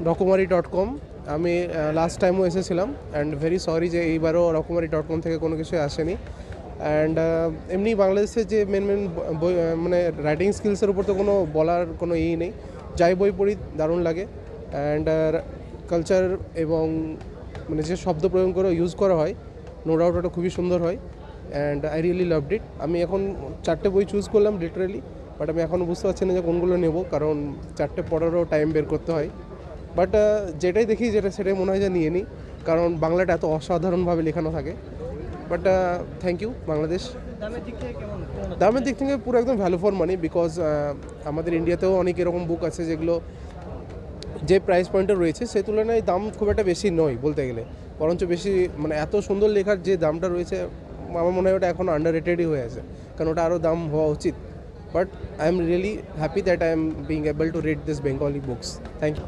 রকমারি.com। আমি লাস্ট টাইমও এসেছিলাম অ্যান্ড ভেরি সরি যে এইবারও রকমারি.com থেকে কোনো কিছু আসেনি। অ্যান্ড এমনি বাংলাদেশের যে মেন বই মানে রাইটিং স্কিলসের উপর তো কোনো বলার কোনো নেই। যাই বই পড়ি দারুণ লাগে। অ্যান্ড কালচার এবং মানে যে শব্দ প্রয়োগ করে ইউজ করা হয়, নো ডাউট ওটা খুবই সুন্দর হয়। And I really loved it. আমি এখন 4টে বই চুজ করলাম লিটারালি, বাট আমি এখনও বুঝতে পারছি না যে কোনগুলো নেব, কারণ 4টে পড়ারও টাইম বের করতে হয়। বাট যেটাই দেখি সেটাই মনে হয় যে নিয়ে নিই, কারণ বাংলাটা এত অসাধারণভাবে লেখানো থাকে। But thank you Bangladesh. দামের দিক থেকে পুরো একদম ভ্যালু ফর মানি, বিকজ আমাদের ইন্ডিয়াতেও অনেক এরকম বুক আছে যেগুলো যে প্রাইস পয়েন্টে রয়েছে সেই তুলনায় দাম খুব একটা বেশি নয় বলতে গেলে, বরঞ্চ বেশি মানে এত সুন্দর লেখার যে দামটা রয়েছে আমার মনে হয় ওটা এখন আন্ডার রেটেডই হয়ে আছে, কারণ ওটা আরও দাম হওয়া উচিত। But I am really happy that I am being able to read this Bengali books. Thank you.